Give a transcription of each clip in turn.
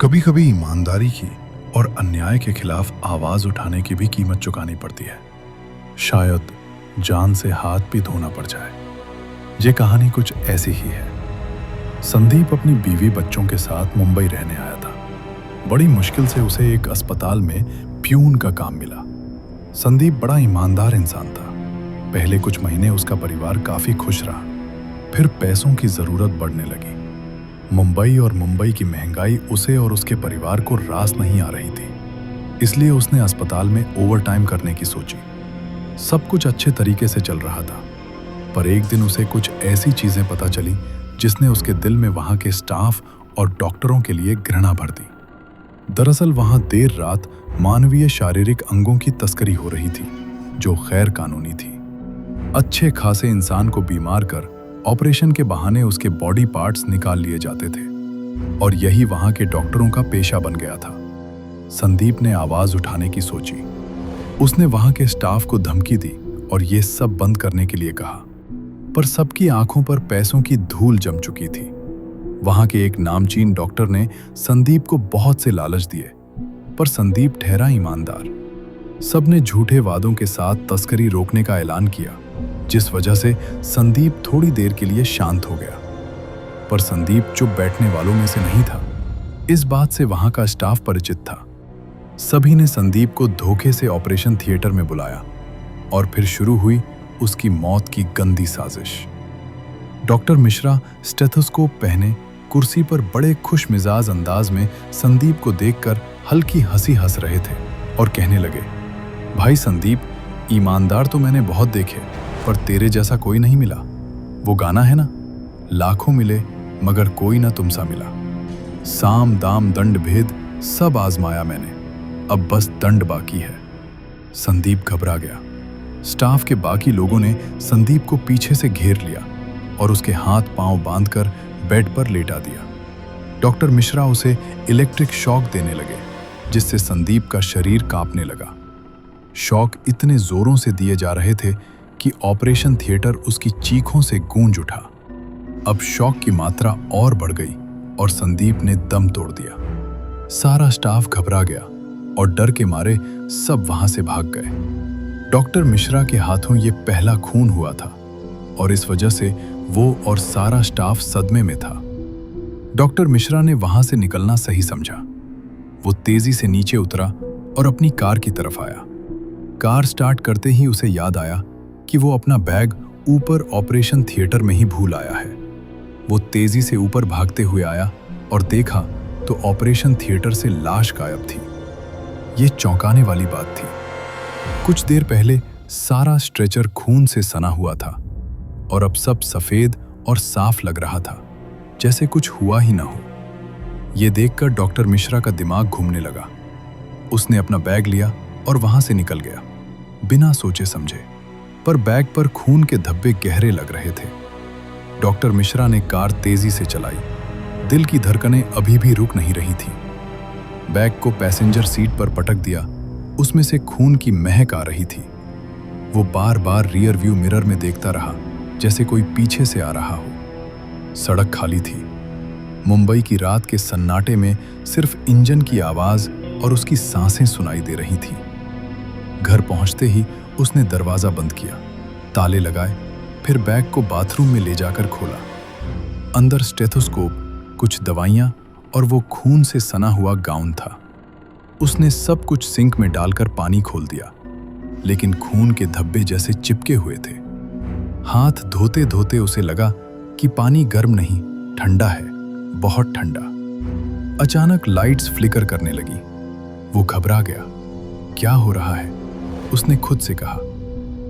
कभी कभी ईमानदारी की और अन्याय के खिलाफ आवाज उठाने की भी कीमत चुकानी पड़ती है। शायद जान से हाथ भी धोना पड़ जाए। ये कहानी कुछ ऐसी ही है। संदीप अपनी बीवी बच्चों के साथ मुंबई रहने आया था। बड़ी मुश्किल से उसे एक अस्पताल में प्यून का काम मिला। संदीप बड़ा ईमानदार इंसान था। पहले कुछ महीने उसका परिवार काफी खुश रहा। फिर पैसों की जरूरत बढ़ने लगी। मुंबई और मुंबई की महंगाई उसे और उसके परिवार को रास नहीं आ रही थी। इसलिए उसने अस्पताल में ओवरटाइम करने की सोची। सब कुछ अच्छे तरीके से चल रहा था, पर एक दिन उसे कुछ ऐसी चीजें पता चली जिसने उसके दिल में वहां के स्टाफ और डॉक्टरों के लिए घृणा भर दी। दरअसल वहां देर रात मानवीय शारीरिक अंगों की तस्करी हो रही थी, जो गैर कानूनी थी। अच्छे खासे इंसान को बीमार कर ऑपरेशन के बहाने उसके बॉडी पार्ट्स निकाल लिए जाते थे, और यही वहां के डॉक्टरों का पेशा बन गया था। संदीप ने आवाज उठाने की सोची। उसने वहां के स्टाफ को धमकी दी और ये सब बंद करने के लिए कहा, पर सबकी आंखों पर पैसों की धूल जम चुकी थी। वहां के एक नामचीन डॉक्टर ने संदीप को बहुत से लालच दिए, पर संदीप ठहरा ईमानदार। सबने झूठे वादों के साथ तस्करी रोकने का ऐलान किया, जिस वजह से संदीप थोड़ी देर के लिए शांत हो गया। पर संदीप चुप बैठने वालों में से नहीं था। इस बात से वहां का स्टाफ परिचित था। सभी ने संदीप को धोखे से ऑपरेशन थिएटर में बुलाया और फिर शुरू हुई उसकी मौत की गंदी साजिश। डॉक्टर मिश्रा स्टेथोस्कोप पहने कुर्सी पर बड़े खुश मिजाज अंदाज में संदीप को देखकर हल्की हंसी हंस रहे थे और कहने लगे, भाई संदीप, ईमानदार तो मैंने बहुत देखे, पर तेरे जैसा कोई नहीं मिला। वो गाना है ना, लाखों मिले मगर कोई ना तुमसा मिला। साम दाम दंड भेद सब आजमाया मैंने, अब बस दंड बाकी है। संदीप घबरा गया। स्टाफ के बाकी लोगों ने संदीप को पीछे से घेर लिया और उसके हाथ पांव बांधकर बेड पर लेटा दिया। डॉक्टर मिश्रा उसे इलेक्ट्रिक शॉक देने लगे, जिससे संदीप का शरीर कांपने लगा। शॉक इतने जोरों से दिए जा रहे थे कि ऑपरेशन थिएटर उसकी चीखों से गूंज उठा। अब शॉक की मात्रा और बढ़ गई और संदीप ने दम तोड़ दिया। सारा स्टाफ घबरा गया और डर के मारे सब वहां से भाग गए। डॉक्टर मिश्रा के हाथों ये पहला खून हुआ था और इस वजह से वो और सारा स्टाफ सदमे में था। डॉक्टर मिश्रा ने वहां से निकलना सही समझा। वो तेजी से नीचे उतरा और अपनी कार की तरफ आया। कार स्टार्ट करते ही उसे याद आया कि वो अपना बैग ऊपर ऑपरेशन थिएटर में ही भूल आया है। वो तेजी से ऊपर भागते हुए आया और देखा तो ऑपरेशन थिएटर से लाश गायब थी। ये चौंकाने वाली बात थी। कुछ देर पहले सारा स्ट्रेचर खून से सना हुआ था और अब सब सफेद और साफ लग रहा था, जैसे कुछ हुआ ही ना हो। ये देखकर डॉक्टर मिश्रा का दिमाग घूमने लगा। उसने अपना बैग लिया और वहां से निकल गया, बिना सोचे समझे। पर बैग पर खून के धब्बे गहरे लग रहे थे। डॉक्टर मिश्रा ने कार तेजी से चलाई। दिल की धड़कनें अभी भी रुक नहीं रही थी। बैग को पैसेंजर सीट पर पटक दिया। उसमें से खून की महक आ रही थी। वो बार बार रियर व्यू मिरर में देखता रहा, जैसे कोई पीछे से आ रहा हो। सड़क खाली थी। मुंबई की रात के सन्नाटे में सिर्फ इंजन की आवाज और उसकी सांसें सुनाई दे रही थी। घर पहुंचते ही उसने दरवाजा बंद किया, ताले लगाए, फिर बैग को बाथरूम में ले जाकर खोला। अंदर स्टेथोस्कोप, कुछ दवाइयां और वो खून से सना हुआ गाउन था। उसने सब कुछ सिंक में डालकर पानी खोल दिया, लेकिन खून के धब्बे जैसे चिपके हुए थे। हाथ धोते धोते उसे लगा कि पानी गर्म नहीं, ठंडा है, बहुत ठंडा। अचानक लाइट्स फ्लिकर करने लगी। वो घबरा गया। क्या हो रहा है, उसने खुद से कहा।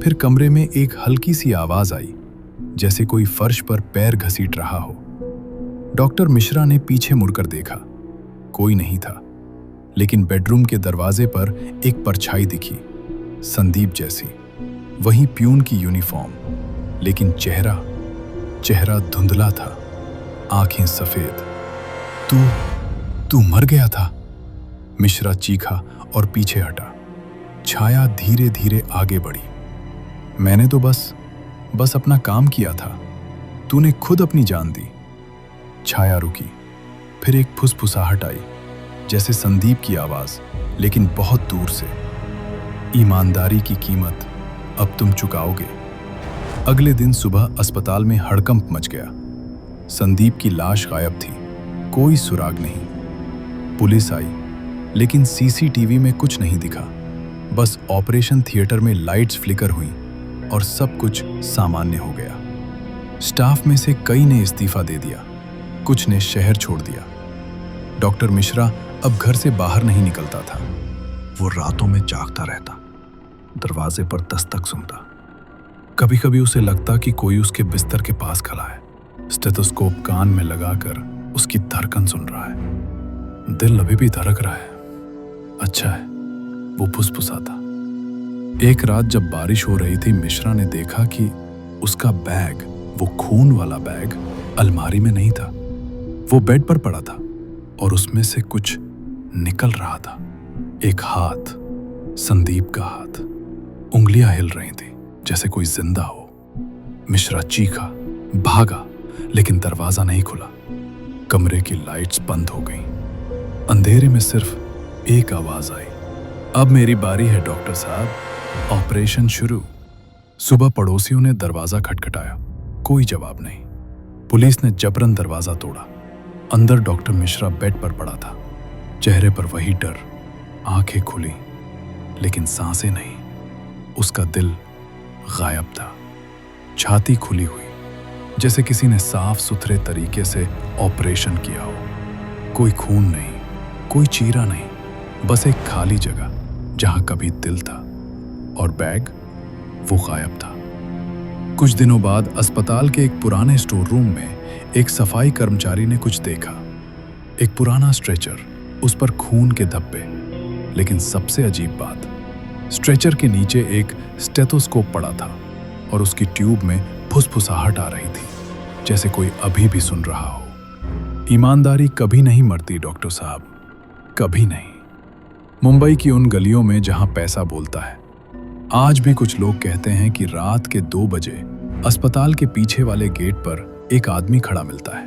फिर कमरे में एक हल्की सी आवाज आई, जैसे कोई फर्श पर पैर घसीट रहा हो। डॉक्टर मिश्रा ने पीछे मुड़कर देखा। कोई नहीं था, लेकिन बेडरूम के दरवाजे पर एक परछाई दिखी, संदीप जैसी। वही प्यून की यूनिफॉर्म, लेकिन चेहरा धुंधला था, आंखें सफेद। तू मर गया था, मिश्रा चीखा और पीछे हटा। छाया धीरे धीरे आगे बढ़ी। मैंने तो बस अपना काम किया था, तूने खुद अपनी जान दी। छाया रुकी, फिर एक फुसफुसाहट आई। जैसे संदीप की आवाज, लेकिन बहुत दूर से। ईमानदारी की कीमत अब तुम चुकाओगे। अगले दिन सुबह अस्पताल में हड़कंप मच गया। संदीप की लाश गायब थी, कोई सुराग नहीं। पुलिस आई, लेकिन सीसीटीवी में कुछ नहीं दिखा। बस ऑपरेशन थिएटर में लाइट्स फ्लिकर हुई और सब कुछ सामान्य हो गया। स्टाफ में से कई ने इस्तीफा दे दिया, कुछ ने शहर छोड़ दिया। डॉक्टर मिश्रा अब घर से बाहर नहीं निकलता था। वो रातों में जागता रहता, दरवाजे पर दस्तक सुनता। कभी कभी उसे लगता कि कोई उसके बिस्तर के पास खड़ा है, स्टेथोस्कोप कान में लगाकर उसकी धड़कन सुन रहा है। दिल अभी भी धड़क रहा है, अच्छा है, वो फुसफुसाता। एक रात जब बारिश हो रही थी, मिश्रा ने देखा कि उसका बैग, वो खून वाला बैग, अलमारी में नहीं था। वो बेड पर पड़ा था और उसमें से कुछ निकल रहा था। एक हाथ, संदीप का हाथ। उंगलियां हिल रही थी जैसे कोई जिंदा हो। मिश्रा चीखा, भागा, लेकिन दरवाजा नहीं खुला। कमरे की लाइट्स बंद हो गईं। अंधेरे में सिर्फ एक आवाज आई, अब मेरी बारी है डॉक्टर साहब, ऑपरेशन शुरू। सुबह पड़ोसियों ने दरवाजा खटखटाया, कोई जवाब नहीं। पुलिस ने जबरन दरवाजा तोड़ा। अंदर डॉक्टर मिश्रा बेड पर पड़ा था, चेहरे पर वही डर। आंखें खुली, लेकिन सांसें नहीं। उसका दिल गायब था, छाती खुली हुई, जैसे किसी ने साफ सुथरे तरीके से ऑपरेशन किया हो। कोई खून नहीं, कोई चीरा नहीं, बस एक खाली जगह जहां कभी दिल था। और बैग, वो गायब था। कुछ दिनों बाद अस्पताल के एक पुराने स्टोर रूम में एक सफाई कर्मचारी ने कुछ देखा। एक पुराना स्ट्रेचर, उस पर खून के धब्बे। लेकिन सबसे अजीब बात, स्ट्रेचर के नीचे एक स्टेथोस्कोप पड़ा था और उसकी ट्यूब में फुसफुसाहट आ रही थी, जैसे कोई अभी भी सुन रहा हो। ईमानदारी कभी नहीं मरती डॉक्टर साहब, कभी नहीं। मुंबई की उन गलियों में जहां पैसा बोलता है, आज भी कुछ लोग कहते हैं कि रात के 2 बजे अस्पताल के पीछे वाले गेट पर एक आदमी खड़ा मिलता है,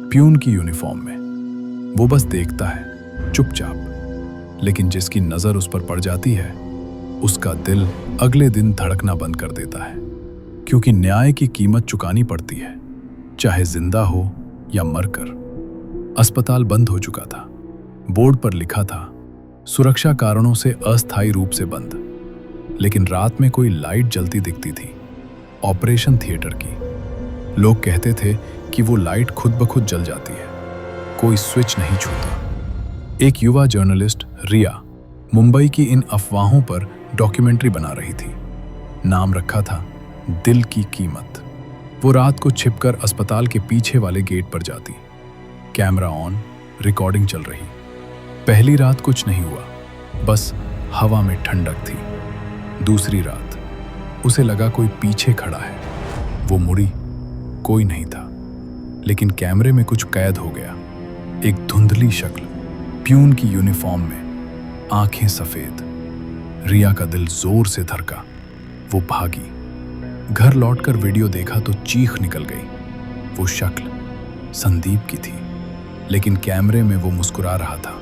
प्यून की यूनिफॉर्म में। वो बस देखता है, चुपचाप। लेकिन जिसकी नजर उस पर पड़ जाती है, उसका दिल अगले दिन धड़कना बंद कर देता है। क्योंकि न्याय की कीमत चुकानी पड़ती है, चाहे जिंदा हो या मरकर। अस्पताल बंद हो चुका था। बोर्ड पर लिखा था, सुरक्षा कारणों से अस्थायी रूप से बंद। लेकिन रात में कोई लाइट जलती दिखती थी, ऑपरेशन थिएटर की। लोग कहते थे कि वो लाइट खुद ब खुद जल जाती है, कोई स्विच नहीं छूता। एक युवा जर्नलिस्ट रिया मुंबई की इन अफवाहों पर डॉक्यूमेंट्री बना रही थी। नाम रखा था दिल की कीमत। वो रात को छिपकर अस्पताल के पीछे वाले गेट पर जाती। कैमरा ऑन, रिकॉर्डिंग चल रही। पहली रात कुछ नहीं हुआ, बस हवा में ठंडक थी। दूसरी रात उसे लगा कोई पीछे खड़ा है। वो मुड़ी, कोई नहीं था। लेकिन कैमरे में कुछ कैद हो गया। एक धुंधली शक्ल, प्यून की यूनिफॉर्म में, आंखें सफेद। रिया का दिल जोर से धड़का। वो भागी। घर लौटकर वीडियो देखा तो चीख निकल गई। वो शक्ल संदीप की थी, लेकिन कैमरे में वो मुस्कुरा रहा था,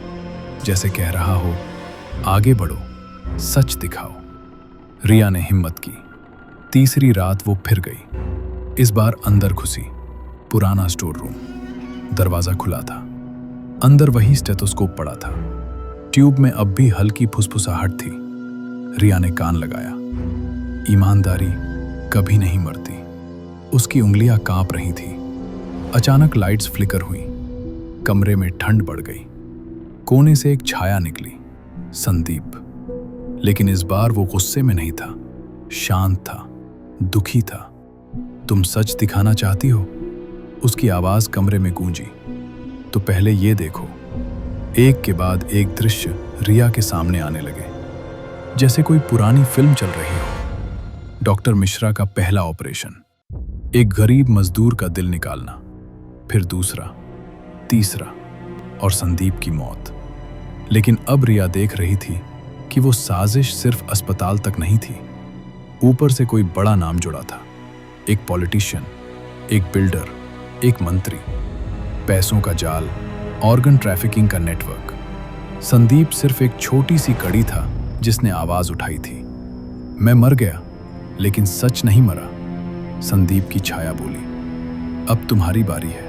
जैसे कह रहा हो, आगे बढ़ो, सच दिखाओ। रिया ने हिम्मत की। तीसरी रात वो फिर गई। इस बार अंदर घुसी। पुराना स्टोर रूम, दरवाजा खुला था। अंदर वही स्टेथोस्कोप पड़ा था। ट्यूब में अब भी हल्की फुसफुसाहट थी। रिया ने कान लगाया। ईमानदारी कभी नहीं मरती। उसकी उंगलियां कांप रही थी। अचानक लाइट्स फ्लिकर हुई। कमरे में ठंड बढ़ गई। कोने से एक छाया निकली, संदीप। लेकिन इस बार वो गुस्से में नहीं था, शांत था, दुखी था। तुम सच दिखाना चाहती हो? उसकी आवाज कमरे में गूंजी। तो पहले ये देखो। एक के बाद एक दृश्य रिया के सामने आने लगे, जैसे कोई पुरानी फिल्म चल रही हो। डॉक्टर मिश्रा का पहला ऑपरेशन, एक गरीब मजदूर का दिल निकालना, फिर दूसरा, तीसरा, और संदीप की मौत। लेकिन अब रिया देख रही थी कि वो साजिश सिर्फ अस्पताल तक नहीं थी। ऊपर से कोई बड़ा नाम जुड़ा था। एक पॉलिटिशियन, एक बिल्डर, एक मंत्री। पैसों का जाल, ऑर्गन ट्रैफिकिंग का नेटवर्क। संदीप सिर्फ एक छोटी सी कड़ी था जिसने आवाज उठाई थी। मैं मर गया, लेकिन सच नहीं मरा, संदीप की छाया बोली। अब तुम्हारी बारी है।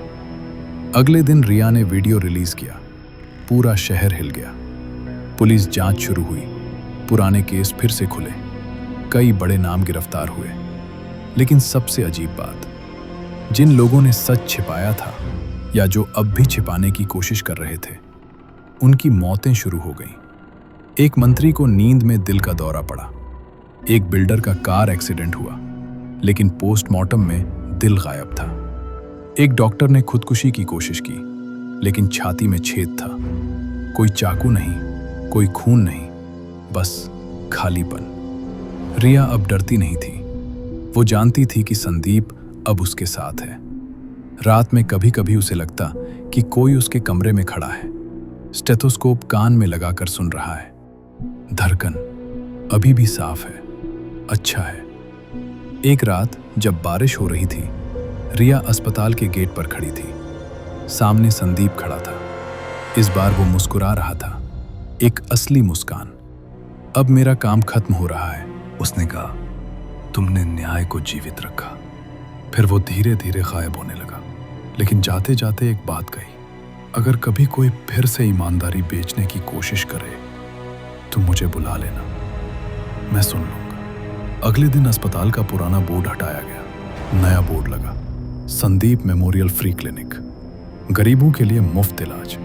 अगले दिन रिया ने वीडियो रिलीज किया। पूरा शहर हिल गया। पुलिस जांच शुरू हुई। पुराने केस फिर से खुले। कई बड़े नाम गिरफ्तार हुए। लेकिन सबसे अजीब बात, जिन लोगों ने सच छिपाया था या जो अब भी छिपाने की कोशिश कर रहे थे, उनकी मौतें शुरू हो गईं। एक मंत्री को नींद में दिल का दौरा पड़ा। एक बिल्डर का कार एक्सीडेंट हुआ, लेकिन पोस्टमार्टम में दिल गायब था। एक डॉक्टर ने खुदकुशी की कोशिश की, लेकिन छाती में छेद था। कोई चाकू नहीं, कोई खून नहीं, बस खालीपन। रिया अब डरती नहीं थी। वो जानती थी कि संदीप अब उसके साथ है। रात में कभी कभी उसे लगता कि कोई उसके कमरे में खड़ा है, स्टेथोस्कोप कान में लगाकर सुन रहा है। धड़कन अभी भी साफ है, अच्छा है। एक रात जब बारिश हो रही थी, रिया अस्पताल के गेट पर खड़ी थी। सामने संदीप खड़ा था। इस बार वो मुस्कुरा रहा था, एक असली मुस्कान। अब मेरा काम खत्म हो रहा है, उसने कहा। तुमने न्याय को जीवित रखा। फिर वो धीरे धीरे गायब होने लगा। लेकिन जाते जाते एक बात कही, अगर कभी कोई फिर से ईमानदारी बेचने की कोशिश करे तो मुझे बुला लेना, मैं सुन लूंगा। अगले दिन अस्पताल का पुराना बोर्ड हटाया गया, नया बोर्ड लगा, संदीप मेमोरियल फ्री क्लिनिक। गरीबों के लिए मुफ्त इलाज,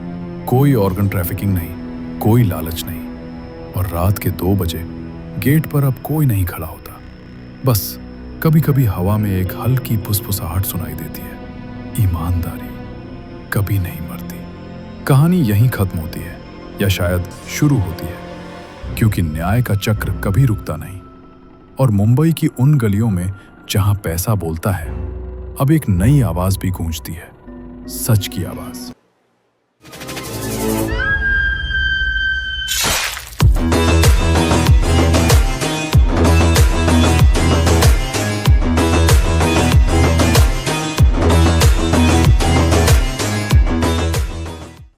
कोई ऑर्गन ट्रैफिकिंग नहीं, कोई लालच नहीं। और रात के 2 बजे गेट पर अब कोई नहीं खड़ा होता। बस कभी कभी हवा में एक हल्की फुसफुसाहट सुनाई देती है। ईमानदारी कभी नहीं मरती। कहानी यहीं खत्म होती है, या शायद शुरू होती है, क्योंकि न्याय का चक्र कभी रुकता नहीं। और मुंबई की उन गलियों में जहां पैसा बोलता है, अब एक नई आवाज भी गूंजती है, सच की आवाज।